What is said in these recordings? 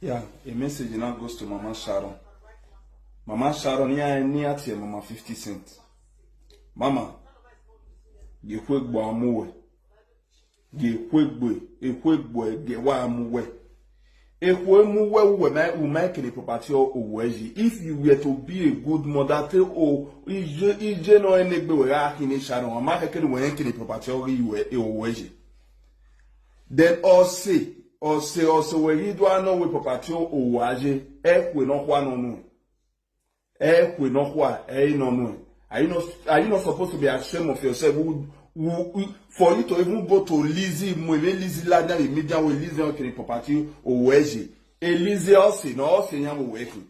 Yeah, a message now goes to Mama Sharon. Mama Sharon, yeah, near to Mama 50 cents. Mama, you quick boy, amuwe. You quick boy, get why amuwe. If we make the property or if you were to be a good mother, is no any be Sharon, or make the property or you then also when you do know we property or waje, we no one we no no. Are you not supposed to be ashamed of yourself? For you to even go to Lizzie, Lizzie Ladna, immediately with Lizzie on the property or waje. Lizzie also, no, also, young working.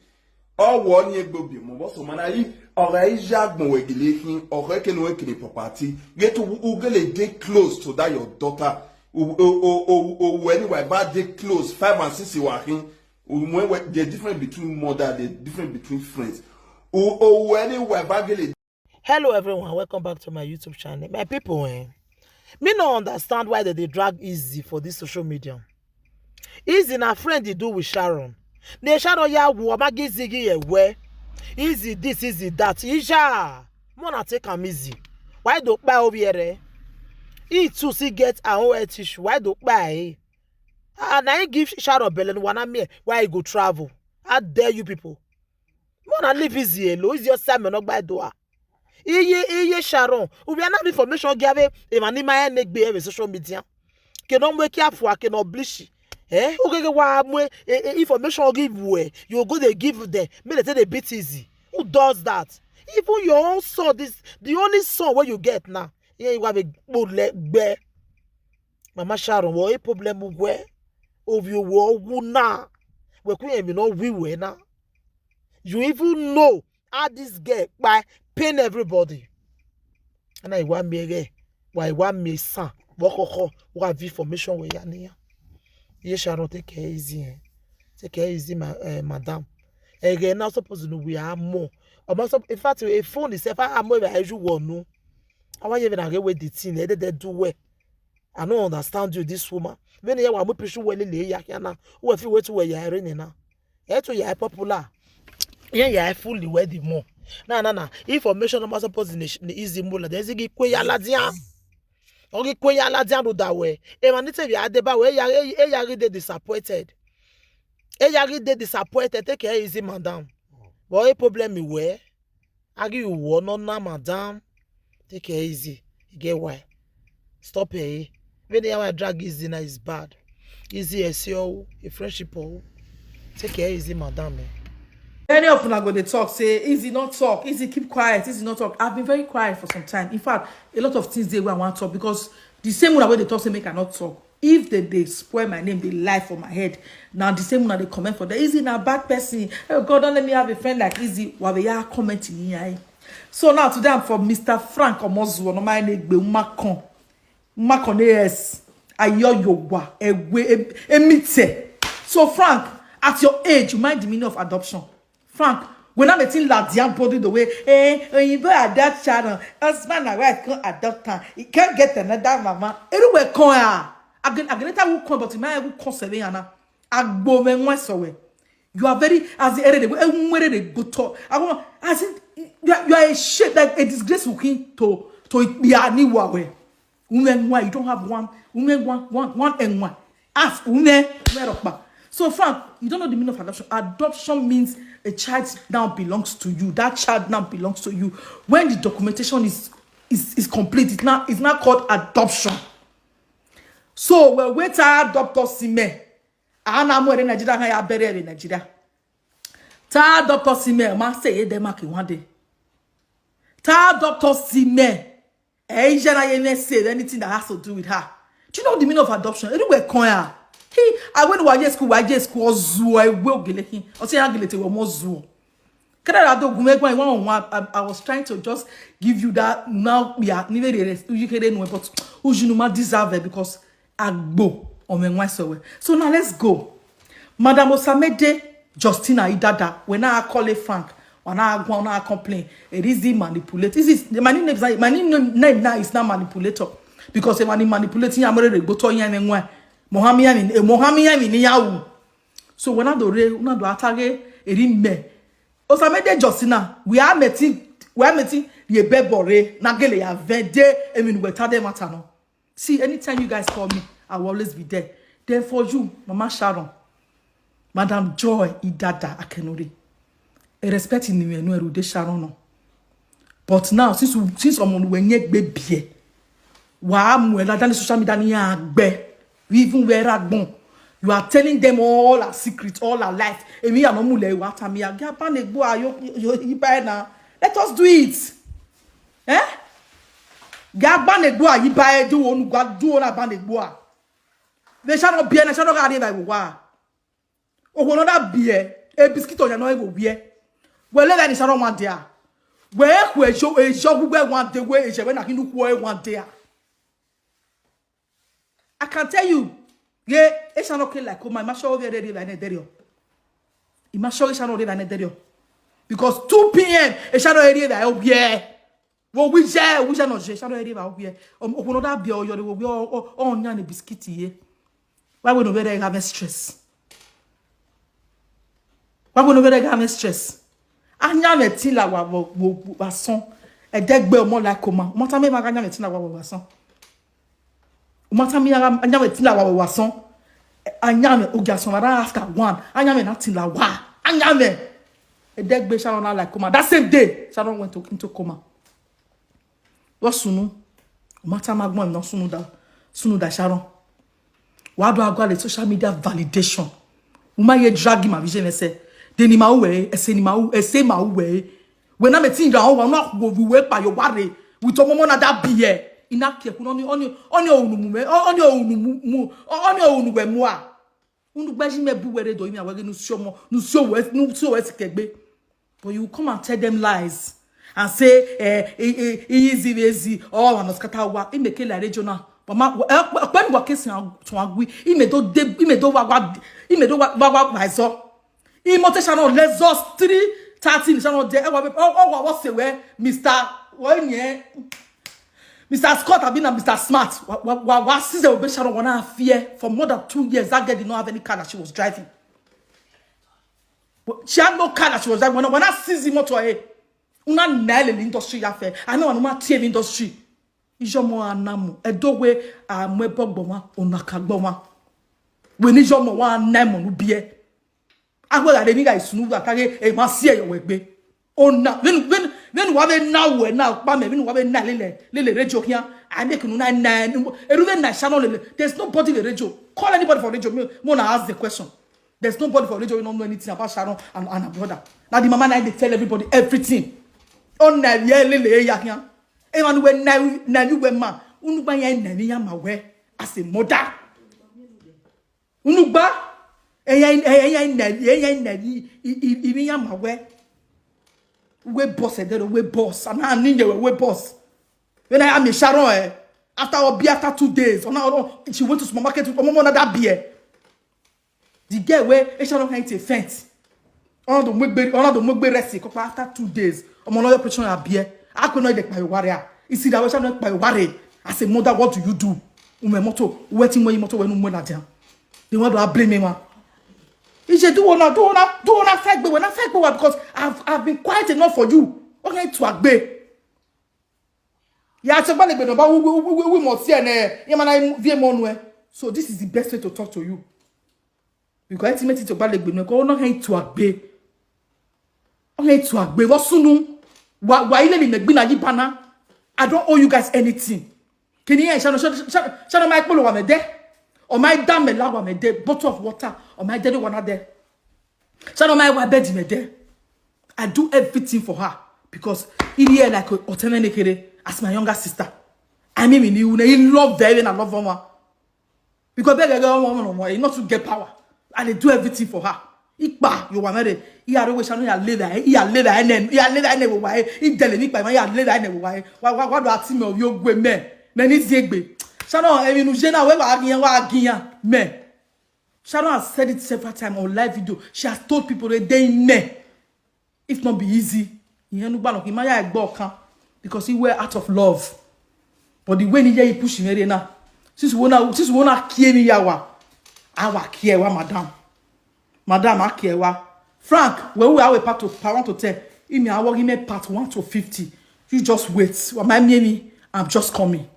All 1 year go be more so man. Or I jag no regulating or reckon working the property. Get to Google get close to that your daughter. When we bad they close 5 and 6 working, the difference between mother, the difference between friends. When we bad. Hello everyone, welcome back to my YouTube channel. My people, me no understand why they drag Izzy for this social media. Izzy na friend they do with Sharon. Ne Sharon Yawa magizigi where Izzy this, Izzy that. Isha, mona take am easy. Why don't buy over here? He too see get our own tissue. Why don't buy? And I give Sharon Belen one me why he go travel. How dare you people? Mona leave Izzy alone. Is your son not by door? Iye Sharon. We are not information give a manima neck be social media. Cannot make careful, cannot blish. Okay, why information give way. You go they give them. May they bit easy. Who does that? Even your own son, this the only son where you get now. Yeah, you have a good leg bear. Mama Sharon, what a problem where of you were now. We couldn't even know we were now. You even know how this get by paying everybody. And I want me again. Why want me son? What have information with you? Yes, Sharon, take care easy. Take care easy, madam. Again, now supposed to know we are more. In fact, a phone is if I am more as you want no. I want even again with the thing they do well. I don't understand you, this woman. When you want to pursue well, yakana, who if you wait to where you are in now. Eto you are popular. Yeah, you are fully ready more. Nah. Information about supposed in the easy mula. There's a give ya ladian. Okay, ya ladian do that way. Emanite we are deba where ya they disappointed. Ya they disappointed. Take care easy, madam. But a problem is where I give you one on now, madam. Take care easy. You get why? Stop here. When they have drag Izzy now is bad. Izzy a CEO, a friendship. Take care easy, madam. Many of them are going to talk, say, Izzy not talk, Izzy keep quiet, Izzy not talk. I've been very quiet for some time. In fact, a lot of things they want to talk because the same one way they talk, say, make I not talk. If they spoil my name, they lie for my head. Now the same one they comment for the Izzy na bad person. Oh God, don't let me have a friend like Izzy. While they are commenting here. So now today I'm for Mr. Frank Omozu. No my name be Macon. Macon yes. Ayo yowa. Emite. So Frank, at your age, you mind the meaning of adoption. Frank, when I'm meeting Ladian body the way, when you go adopt Sharon, husband and wife can't adopt her. You can't get another mama. Everywhere come here. Again, that will come, but you might will conserve Anna. Agbo me one so you are very as the area they go talk. I want as you are a shit like a disgrace looking to be a new way. Women why you don't have one women one and one. Ask women where up. So Frank, you don't know the meaning of adoption. Adoption means a child now belongs to you. That child now belongs to you. When the documentation is complete, it's not called adoption. So we wait to Dr. Sime. Ana mo in Nigeria, I buried in Nigeria. Ta Dr. Sime, ma say they make one day. Ta Dr. Sime. Asian I even say anything that has to do with her. Do you know the meaning of adoption? Anywhere coin. I went to YJ school zoo. I will get him. I say I get it more zoo. I was trying to just give you that. Now we are never you can know, but Ujunuma deserve it because Agbo on my so. So now let's go. Madam Osamede Justina Idada. When I call it Frank, when I complain, it is the manipulator. This is the my name now is not manipulator because the money manipulating. I'm ready to go to Mohammedan in Yawu. So when I do atage eri me. Osamede Josina, we are meeting ye bebore na gele ya vende emi we tade matano. See, anytime you guys call me, I will always be there. Then for you, Mama Sharon, Madam Joy Idada Akenori. I respect in you no de Sharon no. But now since omon we nyek baby, wa amwela dan social media ni agbe. We even wear agbon. You are telling them all our secrets, all our life. Emi ya no mule wa tami ya ga pa negbo ayo na. Let us do it. Eh? Ga ba negbo ayi ba do onu gwa do na ba negbo a. Le Sharon bie na Sharon ga dey by wa. O wo no da bie e biscuit on ya no e go bie. We le ni Sharon one day. We e show gbugbe one day we e se we na kinu ku e one day. I can tell you, yeah, it's not okay like my masho over there by Nederio. Imasho is not over Nederio. Because 2 p.m. it's not area that oh yeah. Well, we share not shadow area out here. No that be all you will be all nyan biscuit here. Why would over there have stress? Why would over there have stress? Anya me tila wa son. E degbe mo like koma. Mo ta me ma anya me tila wa son. Umatami anya me tila wa son. Anya me ogason after one. Anya me not tila wa. Anya me. E degbe Sharon na like coma. That same day, Sharon went into coma. What sunu? Umatami agbon no sunu da Sharon. Wa do agwa le social media validation. Uma ye drag ma vision say. Deni ma uwe, ese ma uwe. When I'm a teen down, I'm not we by your worry. We told Mama that be here. In that care, on your moi. But you come and tell them lies and say, easy, oh, I'm not scatter. It make like regional. But when we case to agree, he made myself. Immotation let's us 3:30 Sharon there. Oh, what's the way, Mr. Scott have been a Mr. Smart. What sister will be Sharon wanna fear for more than 2 years. That girl did not have any car that she was driving. But she had no car that she was driving. When I see the motor, una nail in industry affair. I know I'm not in industry. Ijomo anamu. Edowe a mwebogboma onakagboma. We need jomo wa nemo nubiye. Agora de niga isunu akage e ma sie yo wegbe ona when wa be now we now pa me when wa be na lele radio here I make no na eruve na channel lele. There's nobody in the radio. Call anybody for radio. Me wanna ask the question. There's nobody for radio who don't know anything about Sharon and her brother. Now the mama now they tell everybody everything. On na lele ya here. E man we na you we ma unu gba yan na ni ya ma we as a mother. Unu gba we boss we boss and I need we boss. When I am a Sharon after 2 days she went to supermarket with mama that beer. The girl where Sharon had a fence. On the mugbe rest after 2 days. Omo operation a beer. I could not get my warrior. You see that Sharon by worry. As a mother, what do you do? Moto waiting when you moto when you down. They want to blame me. He said, do not fight me when I fight me because I've been quiet enough for you. Okay, to agbe. Yeah, we must see so this is the best way to talk to you. Because ultimately to balek be no not hate to agbe. Okay, to agbe. What sunu? Why you let me na yibana? I don't owe you guys anything. Can you hear? Sharon my polo wa me there. Or my dam me la wa me there. Bottle of water. Or my daddy one there. Sharon my wa bed me there. I do everything for her because in here like Otenenekere as my younger sister. I mean you love very and I love her. Because beg girl not to get power. And they do everything for her. Ikpa you wa married. He are always Sharon ya later. He are later and then he deliver by my ya later and why do I see me of you gwe me? Men is yegbe. Sharon I mean Jena we wa agiyan me. Sharon has said it several times on live video. She has told people that they me. If not be easy, because he were out of love. But the way he pushing her now, since we wanna care me Yawa, our care wa madam. Madam Akiewa. Frank, when we are a part of part to tell, I want him part 1 to 50. You just wait. I'm just coming.